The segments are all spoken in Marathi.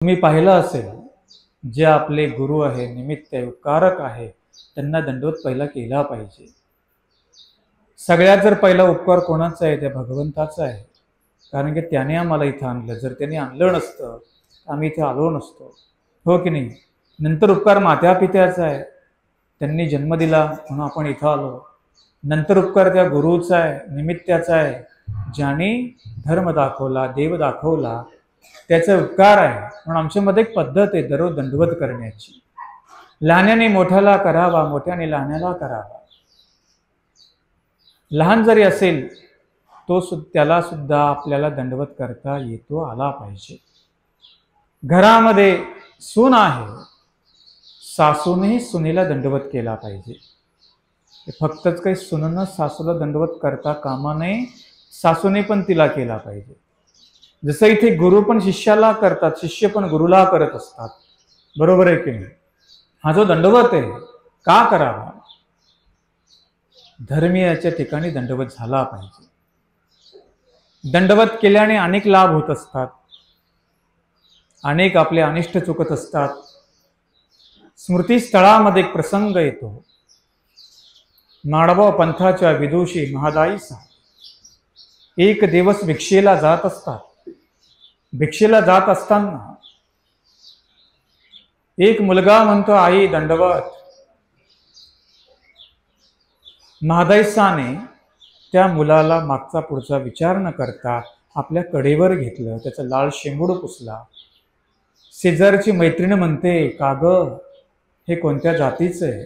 तुम्ही पाहिलं असेल, जे आपले गुरु आहे, निमित्त आहे, उपकारक आहे, त्यांना दंडवत पहिला केला पाहिजे. सगळ्यात जर पहिला उपकार कोणाचा आहे? त्या भगवंताचा आहे. कारण की त्याने आम्हाला इथं आणलं. जर त्याने आणलं नसतं आम्ही इथे आलो नसतो, हो की नाही? नंतर उपकार मात्या पित्याचा आहे, त्यांनी जन्म दिला म्हणून आपण इथं आलो. नंतर उपकार त्या गुरुचा आहे, निमित्ताचा आहे, ज्याने धर्म दाखवला, देव दाखवला, त्याचा उपकार आहे. म्हणून आमच्यामध्ये एक पद्धत आहे दररोज दंडवत करण्याची. लहान्याने मोठ्याला करावा, मोठ्याने लहान्याला करावा. लहान जरी असेल त्याला सुद्धा आपल्याला दंडवत करता येतो आला पाहिजे. घरामध्ये सून आहे, सासूनेही सुनेला दंडवत केला पाहिजे. फक्तच काही सुननं सासूला दंडवत करता कामा नये, सासूने पण तिला केला पाहिजे. जसं इथे गुरु पण शिष्याला करतात, शिष्य पण गुरुला करत असतात, बरोबर आहे की नाही? हा जो दंडवत आहे का करावा? धर्मीयाच्या ठिकाणी दंडवत झाला पाहिजे. दंडवत केल्याने अनेक लाभ होत असतात, अनेक आपले अनिष्ट चुकत असतात. स्मृतीस्थळामध्ये एक प्रसंग येतो. माळवा पंथाच्या विदुषी महादाईसा एक दिवस भिक्षेला जात असतात. भिक्षेला जात असताना एक मुलगा म्हणतो, आई दंडवत. महादाईसाने त्या मुलाला मागचा पुढचा विचार न करता आपल्या कडेवर घेतलं, त्याचा लाल शेंबूड पुसला. शेजारची मैत्रीण म्हणते, का ग, हे कोणत्या जातीचं आहे,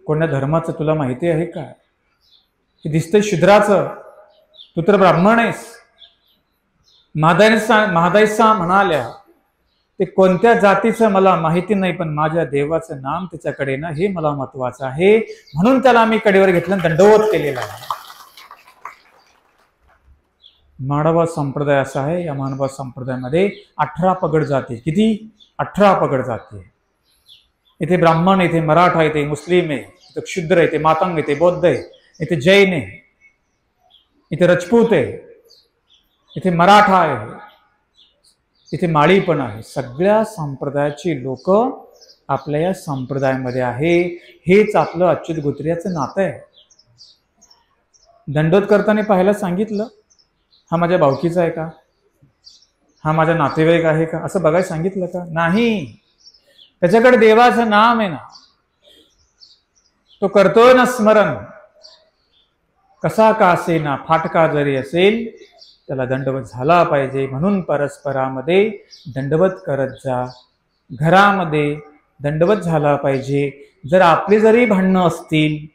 कोणत्या धर्माचं तुला माहिती आहे का? हे दिसतंय शूद्राचं, तू तर ब्राह्मण आहेस. महादाईसा म्हणाल्या, ते कोणत्या जातीचं मला माहिती नाही, पण माझ्या देवाचं नाम त्याच्याकडे ना, हे मला महत्वाचं आहे, म्हणून त्याला आम्ही कडेवर घेतलं, दंडवत केलेला आहे. माळवा संप्रदाय असा आहे. या माळवा संप्रदायामध्ये 18 पगड जाती. किती? 18 पगड जाती. इथे ब्राह्मण, इथे मराठा, इथे मुस्लिम आहे, इथे क्षुद्र आहे, इथे मातंग, इथे बौद्ध आहे, इथे जैन आहे, इथे राजपूत आहे, इथे मराठा आहे, इथे माळी पण आहे. सगळ्या संप्रदायाची लोक आपल्या या संप्रदायामध्ये आहे. हेच आपलं अच्युत गोत्र्याचं नातं आहे. दंडवत करताना पाहायला सांगितलं, हा माझ्या भावकीचा आहे का, हा माझा नातेवाईक आहे का, असं बघायला सांगितलं का? नाही. त्याच्याकडे देवाचं नाम आहे ना, तो करतोय ना स्मरण. कसा का असेना, फाटका जरी असेल त्याला दंडवत झाला पाहिजे. म्हणून परस्परामध्ये दंडवत करत जा. घरामध्ये दंडवत झाला पाहिजे. जर आपली जरी भांडणं असतील,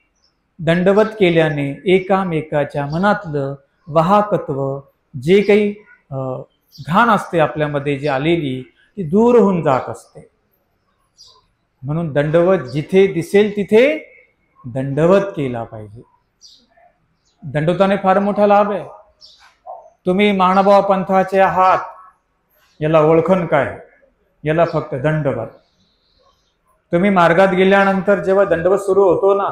दंडवत केल्याने एकामेकाच्या मनातलं वाहकत्व, जे काही घाण असते आपल्यामध्ये जी आलेली, ती दूर होऊन जात असते. म्हणून दंडवत जिथे दिसेल तिथे दंडवत केला पाहिजे. दंडवताने फार मोठा लाभ आहे. तुम्ही महानुभाव पंथाचे आहात, याला ओळखण काय? याला फक्त दंडवत. तुम्ही मार्गात गेल्यानंतर जेव्हा दंडवत सुरू होतो ना,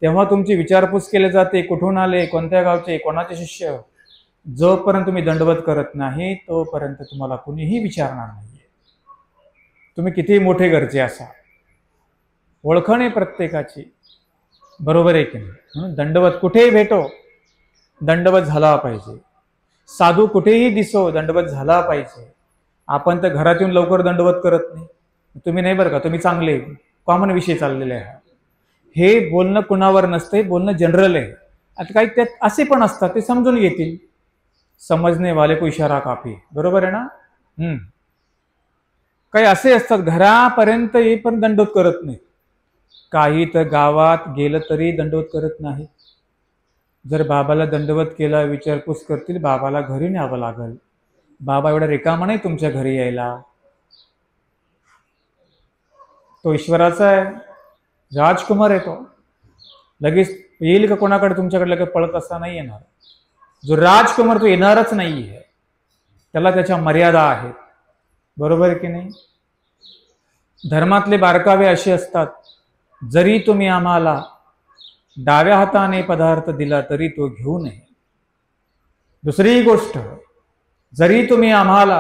तेव्हा तुमची विचारपूस केली जाते, कुठून आले, कोणत्या गावचे, कोणाचे शिष्य. जोपर्यंत तुम्ही दंडवत करत नाही तोपर्यंत तुम्हाला कुणीही विचारणार नाहीये, तुम्ही किती मोठे घरचे असा. ओळखण आहे प्रत्येकाची, बरोबर आहे की नाही? म्हणून दंडवत कुठेही भेटो, दंडवत झाला पाहिजे. साधू कुठेही दिसो, दंडवत झाला पाहिजे. आपण तर घरातून लवकर दंडवत करत नाही. तुम्ही नाही बरं का, तुम्ही चांगले, कॉमन विषय चाललेले आहे. हे बोलणं कुणावर नसते, बोलणं जनरल आहे. आता काही त्यात असे पण असतात, ते समजून घेतील. समजणे वाले को इशारा काफी, बरोबर आहे ना? काही असे असतात घरापर्यंत ये पण दंडवत करत नाही. काही तर गावात गेलं तरी दंडवत करत नाही. जर बाबाला दंडवत केला, विचारपूस करतील, बाबाला घरी न्यावं लागल. बाबा एवढा रिकामा नाही तुमच्या घरी यायला. तो ईश्वराचा आहे, राजकुमार आहे. तो लगेच येईल का कोणाकडे तुमच्याकडे लगेच पळत असा नाही येणार. जो राजकुमार तो येणारच नाहीये, त्याला त्याच्या मर्यादा आहेत, बरोबर की नाही? धर्मातले बारकावे असे असतात, जरी तुम्ही आम्हाला डाव्या हाताने पदार्थ दिला तरी तो घेऊ नये. दुसरी गोष्ट, जरी तुम्ही आम्हाला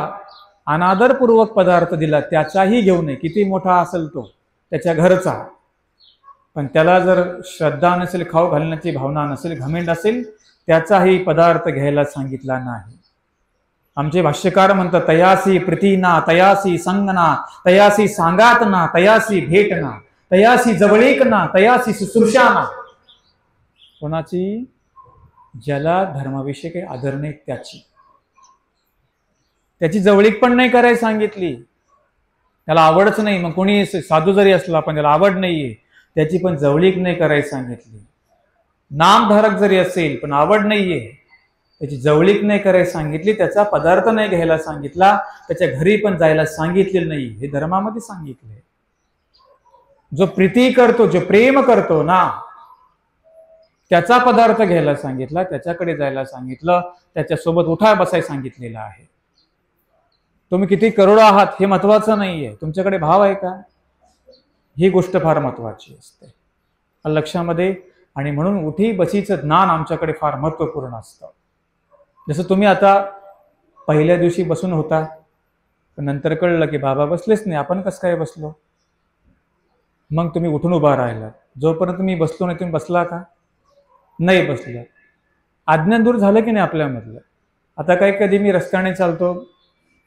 अनादरपूर्वक पदार्थ दिला त्याचाही घेऊ नये, किती मोठा असेल तो त्याच्या घरचा, पण त्याला जर श्रद्धा नसेल, खाऊ घालण्याची भावना नसेल, घमेंड असेल, त्याचाही पदार्थ घ्यायला सांगितला नाही. आमचे भाष्यकार म्हणतात, तयासी प्रीतीना, तयासी संगना, तयासी सांगातना, तयासी भेटना, तयासी जवळीकना, तयासी शुश्रूषाना. कोणाची? ज्याला धर्माविषयी काही आदर नाही त्याची जवळीक पण नाही करायला सांगितली. त्याला आवडच नाही, मग कोणी साधू जरी असला पण त्याला आवड नाहीये, त्याची पण जवळीक नाही करायला सांगितली. नामधारक जरी असेल पण आवड नाहीये, त्याची जवळीक नाही करायला सांगितली, त्याचा पदार्थ नाही घ्यायला सांगितला, त्याच्या घरी पण जायला सांगितलेलं नाही. हे धर्मामध्ये सांगितले. जो प्रीती करतो, जो प्रेम करतो ना, त्याचा पदार्थ घ्यायला सांगितला, त्याच्याकडे जायला सांगितलं, त्याच्यासोबत उठा बसायला सांगितलेलं आहे. तुम्ही किती करोड आहात हे महत्वाचं नाहीये, तुमच्याकडे भाव आहे का, ही गोष्ट फार महत्वाची असते लक्षामध्ये. आणि म्हणून उठी बसीचं ज्ञान आमच्याकडे फार महत्वपूर्ण असतं. जसं तुम्ही आता पहिल्या दिवशी बसून होता, पण नंतर कळलं की बाबा बसलेच नाही, आपण कसं काय बसलो, मग तुम्ही उठून उभा राहिला. जोपर्यंत मी बसलो नाही तुम्ही बसला का? नाही बसला. अज्ञान दूर झालं की नाही आपल्यामधलं? आता काही कधी मी रस्त्याने चालतो,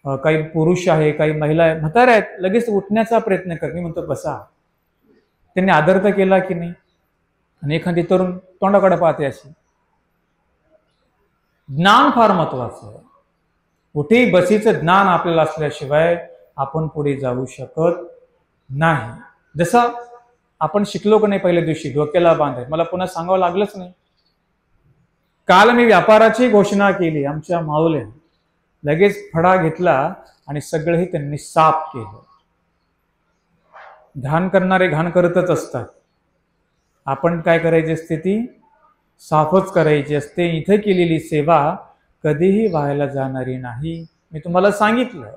काही पुरुष आहे, काही महिला आहे, म्हाताऱ्या आहेत, लगेच उठण्याचा प्रयत्न कर, मी म्हणतो बसा. त्यांनी आदर तर केला की नाही? आणि एखादी तरुण तोंडाकडे पाहते अशी. ज्ञान फार महत्वाचं आहे. उठी बसीचं ज्ञान आपल्याला असल्याशिवाय आपण पुढे जाऊ शकत नाही. जसं आपण शिकलो की नाही पहिल्या दिवशी, डोक्याला बांधाय, मला पुन्हा सांगावं लागलंच नाही. काल मी व्यापाराची घोषणा केली, आमच्या माऊले लगेच फडा घेतला आणि सगळंही त्यांनी साफ केलं. घाण करणारे घाण करतच असतात, आपण काय करायची असते, ती साफच करायची असते. इथे केलेली सेवा कधीही व्हायला जाणारी नाही. मी तुम्हाला सांगितलं,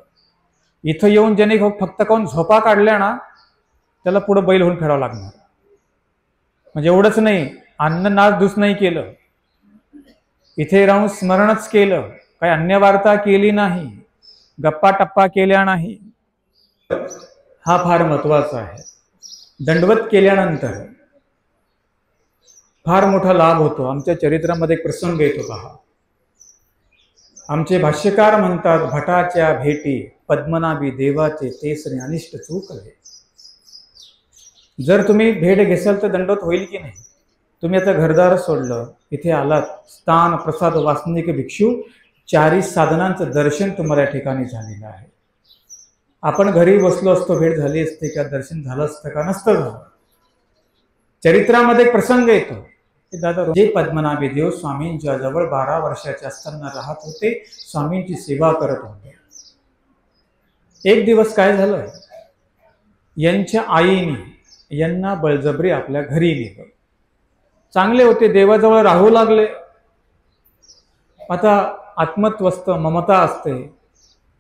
इथं येऊन ज्याने फक्त काऊन झोपा काढल्या ना, त्याला पुढे बैल होऊन फिरावं लागणार. म्हणजे एवढंच नाही, अन्न नाच धूस नाही केलं, इथे राहून स्मरणच केलं, काही अन्य वार्ता केली नाही, गप्पा टप्पा केल्या नाही, हा फार महत्वाचा आहे. दंडवत केल्यानंतर फार मोठा लाभ होतो. आमच्या चरित्रामध्ये एक प्रसंग येतो पहा. आमचे भाष्यकार म्हणतात, भटाच्या भेटी पद्मनाभी देवाचे तेसने अनिष्ट चूकले. जर तुम्ही भेट घेसाल तर दंडवत होईल की नाही? तुम्ही आता घरदार सोडलं, इथे आलात, स्थान प्रसाद वासनिक भिक्षू चारी साधनांचं दर्शन तुम्हाला या ठिकाणी झालेलं आहे. आपण घरी बसलो असतो, भेट झाली असते का, दर्शन झालं असतं का? नसतं झालं. चरित्रामध्ये प्रसंग येतो, दादा जे पद्मनाभी देव स्वामींच्या जवळ 12 वर्षाचे असताना राहत होते, स्वामींची सेवा करत होते. एक दिवस काय झालं, यांच्या आईने यांना बळजबरी आपल्या घरी नेलं. चांगले होते, देवाजवळ राहू लागले. आता आत्मत्वस्त ममता असते.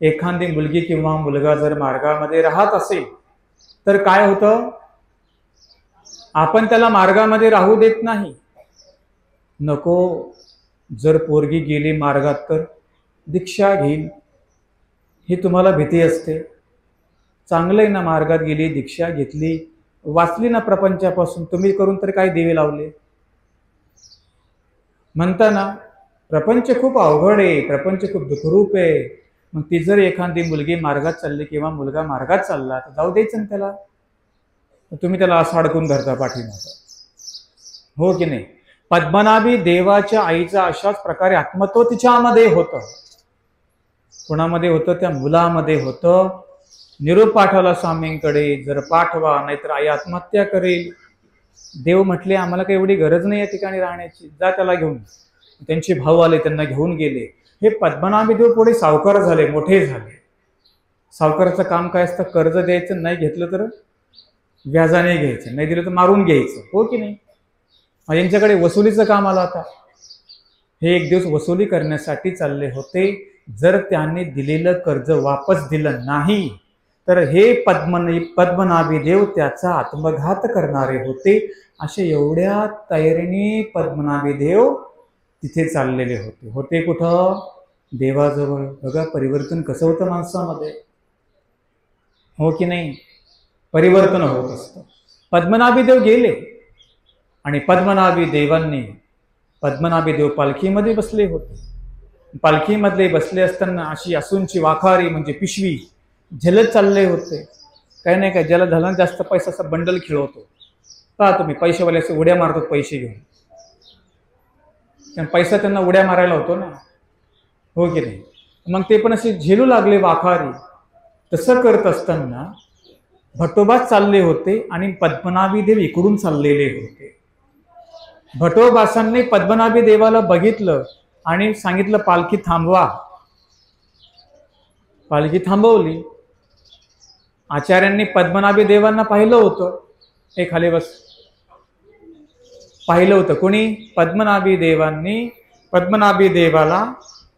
एखादी मुलगी किंवा मुलगा जर मार्गामध्ये राहत असेल तर काय होतं, आपण त्याला मार्गामध्ये राहू देत नाही. नको, जर पोरगी गेली मार्गात तर दीक्षा घेईल, ही तुम्हाला भीती असते. चांगलंय ना, मार्गात गेली, दीक्षा घेतली, वाचली ना प्रपंचापासून, तुम्ही करून तर काय दिवे लावले म्हणता ना. प्रपंच खूप अवघड आहे, प्रपंच खूप दुःखरूप आहे. मग ती जर एखादी मुलगी मार्गात चालली किंवा मुलगा मार्गात चालला तर जाऊ द्यायचं ना त्याला. तुम्ही त्याला असं अडकून धरता पाठीमागं, हो की नाही? पद्मनाभी देवाच्या आईचा अशाच प्रकारे आत्मत्व तिच्यामध्ये होतं. कोणामध्ये होतं? त्या मुलामध्ये होतं. निरोप पाठवला स्वामींकडे, जर पाठवा नाहीतर आई आत्महत्या करेल. देव म्हटले, आम्हाला काही एवढी गरज नाही या ठिकाणी राहण्याची, जा त्याला घेऊन. त्यांचे भाऊ आले, त्यांना घेऊन गेले. हे पद्मनाभी देव पुढे सावकार झाले, मोठे झाले. सावकाराचं काम काय असतं? कर्ज द्यायचं, नाही घेतलं तर व्याजाने घ्यायचं, नाही दिलं तर मारून घ्यायचं, हो की नाही? यांच्याकडे वसुलीचं काम आलं. आता हे एक दिवस वसुली करण्यासाठी चालले होते. जर त्यांनी दिलेलं कर्ज वापस दिलं नाही तर हे पद्मनाभी देव त्याचा आत्मघात करणारे होते. असे एवढ्या तयारीने पद्मनाभी देव तिथे चाललेले होते. कुठं? देवाजवळ. बघा परिवर्तन कसं होतं माणसामध्ये, हो की नाही? परिवर्तन होत असतं. पद्मनाभी देव गेले आणि पद्मनाभी देव पालखीमध्ये बसले होते. पालखीमध्ये बसले असताना अशी असूंची वाखारी म्हणजे पिशवी झलत चालले होते. काही नाही काय, ज्याला झाला जास्त पैसाचा बंडल खेळवतो का तुम्ही, पैसेवाले असे उड्या मारतात पैसे घेऊन, पैसा त्यांना उड्या मारायला होतो ना, हो की नाही? मग ते पण असे झेलू लागले वाखारी. तसं करत असताना भटोबा चालले होते आणि पद्मनाभी देव इकडून चाललेले होते. भटोबासांनी पद्मनाभी देवाला बघितलं आणि सांगितलं पालखी थांबवा. पालखी थांबवली. आचार्यांनी पद्मनाभी देवांना पाहिलं होतं, हे खाली बस, पाहिलं होतं. कोणी? पद्मनाभी देवांनी पद्मनाभी देवाला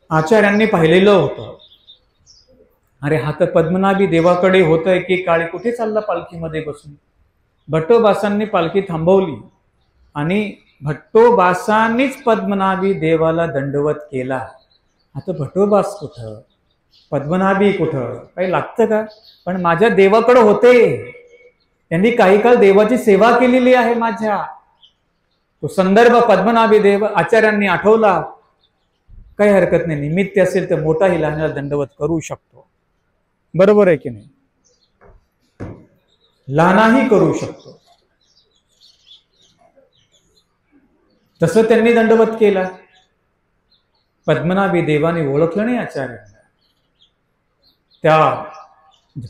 आचार्यांनी पाहिलेलं होतं. अरे हा तर पद्मनाभी देवाकडे होतंय की काळी कुठे चालला पालखीमध्ये बसून. भट्टोबासांनी पालखी थांबवली आणि भट्टोबासांनीच पद्मनाभी देवाला दंडवत केला. आता भट्टोबास कुठं, पद्मनाभी कुठं, काही लागतं का? पण माझ्या देवाकडे होते, त्यांनी काही काळ देवाची सेवा केलेली आहे माझ्या. तो संदर्भ पद्मनाभी देव आचार्यांनी आठवला. काही हरकत नाही, निमित्त असेल तर मोठाही लहानाला दंडवत करू शकतो. बरोबर आहे की नाही? लहानाही करू शकतो. तसं त्यांनी दंडवत केला. पद्मनाभी देवाने ओळखलं नाही आचार्यांना. त्या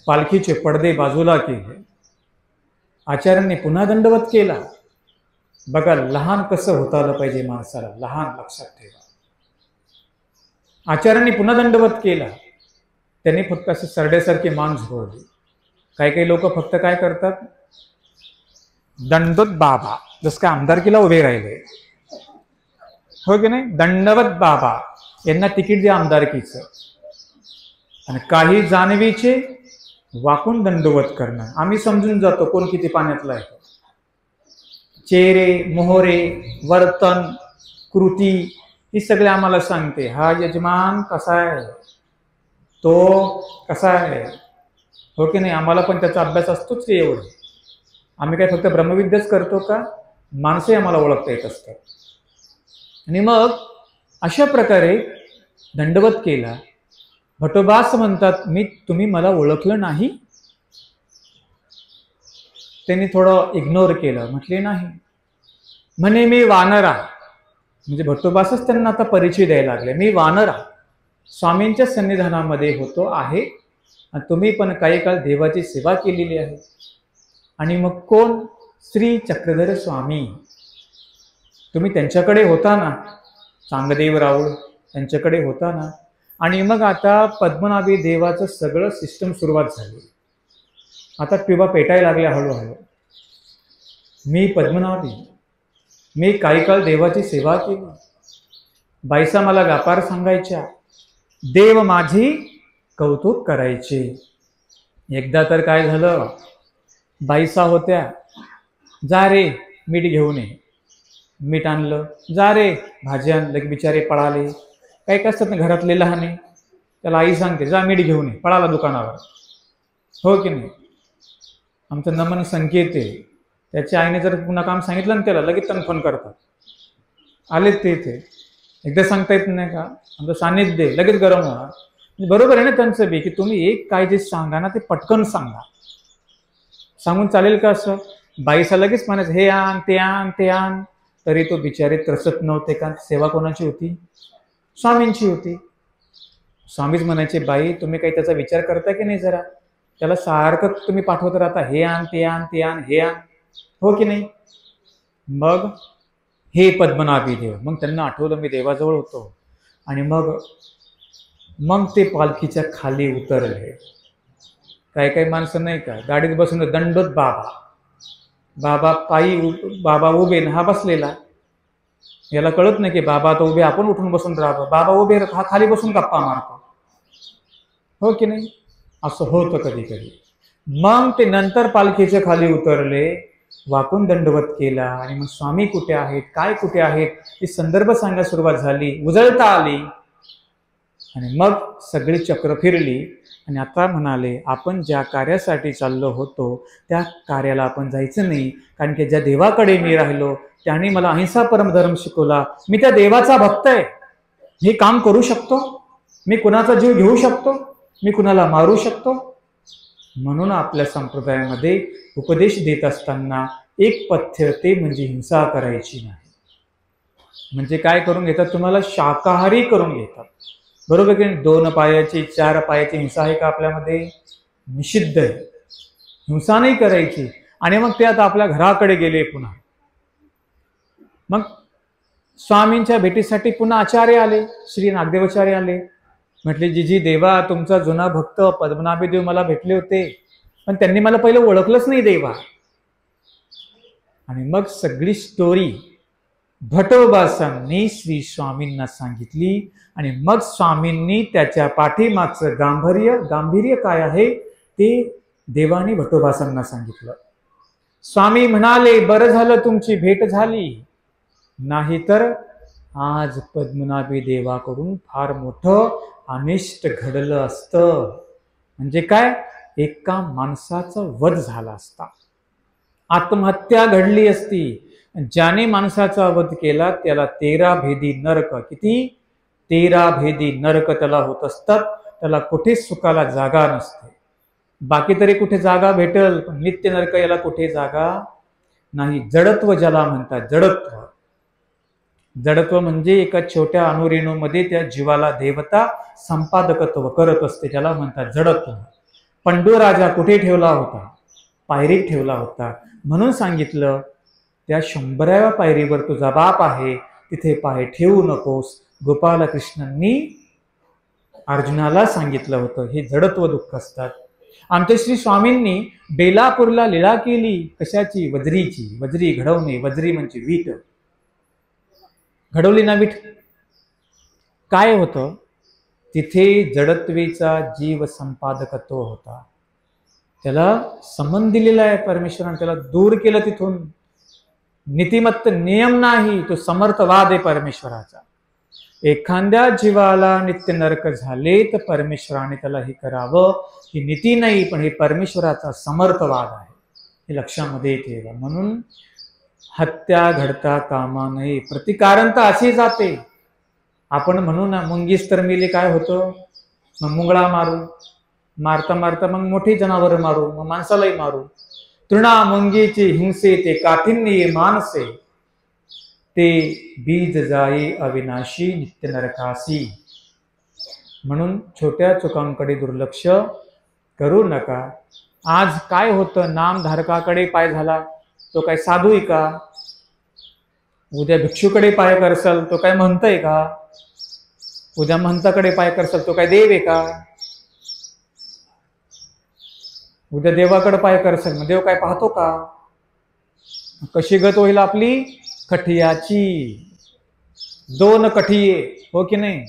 पालखीचे पडदे बाजूला केले. आचार्यांनी पुन्हा दंडवत केला. बघा लहान कसं होता आलं पाहिजे माणसाला, लहान लक्षात ठेवा. आचार्यांनी पुन्हा दंडवत केला. त्यांनी फक्त असं सरड्यासारखी मान झुकवली. काही काही लोक फक्त काय करतात, दंडवत बाबा, जसं काय आमदारकीला उभे राहिले, हो की नाही? दंडवत बाबा, यांना तिकीट द्या आमदारकीचं. आणि काही जाणवीचे वाकून दंडवत करणं. आम्ही समजून जातो कोण किती पाण्यातला आहे. चेहरे, मोहरे, वर्तन, कृती ही सगळे आम्हाला सांगते हा यजमान कसा आहे, तो कसा आहे, हो की नाही? आम्हाला पण त्याचा अभ्यास असतोच की एवढं. आम्ही काय फक्त ब्रह्मविद्याच करतो का? माणसंही आम्हाला ओळखता येत असतात. आणि मग अशा प्रकारे दंडवत केला. भटोबास म्हणतात, तुम्ही मला ओळखलं नाही? त्यांनी थोडं इग्नोर केलं, म्हटले नाही. म्हणे मी वानरा, म्हणजे भट्टोबासच त्यांना आता परिचय द्यायला लागले. मी वानरा स्वामींच्या सन्निधानामध्ये होतो आहे आणि तुम्ही पण काही काळ देवाची सेवा केलेली आहे. आणि मग कोण? श्री चक्रधर स्वामी. तुम्ही त्यांच्याकडे होता ना, चांगदेव राऊळ त्यांच्याकडे होता ना. आणि मग आता पद्मनाभी देवाचं सगळं सिस्टम सुरुवात झाली. आता ट्युबा पेटायला लागल्या हळूहळू. मी पद्मनाभी, मी काही काळ देवाची सेवा केली. बाईसा मला व्यापार सांगायच्या, देव माझी कौतुक करायचे. एकदा तर काय झालं, बाईसा होत्या, जा रे मीठ घेऊन ये. मीठ आणलं, जा रे भाजी आणलं, बिचारे पळाले. काही काय असतात ना घरातले लहाने, त्याला आई सांगते जा मीठ घेऊन ये, पळाला दुकानावर, हो की नाही? आमचं नमन संकेत आहे. त्याच्या आईने जर पुन्हा काम सांगितलं ना त्याला, लगेच त्यांना फोन करतात, आलेत ते इथे. एकदा सांगता येत नाही का, आमचं सान्निध्य लगेच गरम होणार. बरोबर आहे ना त्यांचं बी, की तुम्ही एक काय जे सांगा ना ते पटकन सांगा. सांगून चालेल का असं? बाईसा लगेच म्हणायचं हे आण ते आण ते आण. तरी तो बिचारे त्रसत नव्हते का? सेवा कोणाची होती? स्वामींची होती. स्वामीच म्हणायचे, बाई तुम्ही काही त्याचा विचार करता की नाही जरा? त्याला सारखं तुम्ही पाठवत राहता, हे आण ते आण ते आण हे आण, हो की नाही? मग हे पद्मनाभी देव, मग त्यांना आठवलं मी देवाजवळ होतो. आणि मग ते पालखीच्या खाली उतरले. काही काही माणसं नाही का गाडीत बसून दंडोत बाबा, बाबा पायी, बाबा उभे हा बसलेला. याला कळत नाही की बाबा तो उभे, आपण उठून बसून राहतो. बाबा उभे, हा खाली बसून गप्पा मारतो, हो की नाही? असं होतं कधी कधी. मग ते नंतर पालखीच्या खाली उतरले, वाकून दंडवत केला. आणि मग स्वामी कुठे आहेत, काय कुठे आहेत, हे संदर्भ सांगायला सुरुवात झाली. उजळता आली. आणि मग सगळी चक्र फिरली आणि आता म्हणाले आपण ज्या कार्यासाठी चाललो होतो त्या कार्याला आपण जायचं नाही, कारण की ज्या देवाकडे मी राहिलो त्याने मला अहिंसा परमधर्म शिकवला, मी त्या देवाचा भक्त आहे, हे काम करू शकतो, मी कुणाचा जीव घेऊ शकतो, मी कुणाला मारू शकतो. म्हणून आपल्या संप्रदायामध्ये उपदेश देत असताना एक पथ्य ते म्हणजे हिंसा करायची नाही. म्हणजे काय करून घेतात, तुम्हाला शाकाहारी करून घेतात. बरोबर की 2 पायाची 4 पायाची हिंसा आहे का आपल्यामध्ये? निषिद्ध आहे, हिंसा नाही करायची. आणि मग ते आता आपल्या घराकडे गेले पुन्हा. मग स्वामींच्या भेटीसाठी पुन्हा आचार्य आले, श्री नागदेवाचार्य आले. म्हटले जीजी देवा तुमचा जुना भक्त पद्मनाभी देव मला भेटले होते, पण त्यांनी मला पहिलं ओळखलंच नाही देवा. आणि मग सगळी स्टोरी भटोबासांनी श्री स्वामींना सांगितली. आणि मग स्वामींनी त्याच्या पाठीमागचं गांभीर्य काय आहे ते देवानी भटोबासांना सांगितलं. स्वामी म्हणाले बरं झालं तुमची भेट झाली, नाहीतर आज पद्मनाभी देवाकडून फार मोठं अनिष्ट घडलं असतं. म्हणजे काय, एका माणसाचा वध झाला असता, आत्महत्या घडली असती. ज्याने माणसाचा वध केला त्याला 13 भेदी नरक, किती 13 भेदी नरक त्याला होत असतात. त्याला कुठेच सुखाला जागा नसते. बाकी तरी कुठे जागा भेटल, पण नित्य नरक याला कुठे जागा नाही. जडत्व ज्याला म्हणतात, जडत्व म्हणजे एका छोट्या अणुरेणूमध्ये त्या जीवाला देवता संपादकत्व करत असते, त्याला म्हणतात जडत्व. पंडूराजा कुठे ठेवला होता? पायरीत ठेवला होता. म्हणून सांगितलं त्या 100व्या पायरीवर तुझा बाप आहे, तिथे पाय ठेवू नकोस. गोपालकृष्णांनी अर्जुनाला सांगितलं होतं. हे जडत्व दुःख असतात. आमच्या श्री स्वामींनी बेलापूरला लीला केली. कशाची? वज्रीची. वज्री घडवणे, वज्री म्हणजे वीट. घडवली ना वीट. काय होतं तिथे? जडत्वेचा जीव संपादकत्व होता. त्याला समन दिलेला आहे परमेश्वराने, त्याला दूर केलं तिथून. नीतिमत्त नियम नाही, तो समर्थवाद आहे परमेश्वराचा. एखाद्या जीवाला नित्य नरक झाले तर परमेश्वराने त्याला हे करावं, ही नीती नाही, पण हे परमेश्वराचा समर्थवाद आहे, हे लक्षामध्ये ठेवा. म्हणून हत्या घडता कामा नये. प्रतिकारण तर अशी जाते. आपण म्हणू ना मुंगीस तर मेली, काय होतं? मग मुंगळा मारू, मारता मारता मग मोठी जनावर मारू, मग माणसालाही मारू. तृणा मुंगीची हिंसे ते काठिन्य मानसे, ते बीज जाई अविनाशी नित्य नरकासी. म्हणून छोट्या चुकांकडे दुर्लक्ष करू नका. आज काय होतं, नामधारकाकडे पाय झाला तो काय साधू आहे का? उद्या भिक्षूकडे पाय करसाल तो काय म्हणतय का? उद्या महंताकडे पाय करसाल तो काय देव आहे का? उद्या देवाकडे पाय करसाल मग देव काय पाहतो का? कशी गत होईल आपली? कठियाची. 2 कठिये, हो की नाही?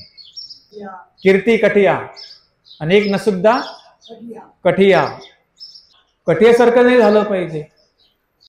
कीर्ती कठिया आणि एक नसुद्धा कठिया. कठियासारखं नाही झालं पाहिजे.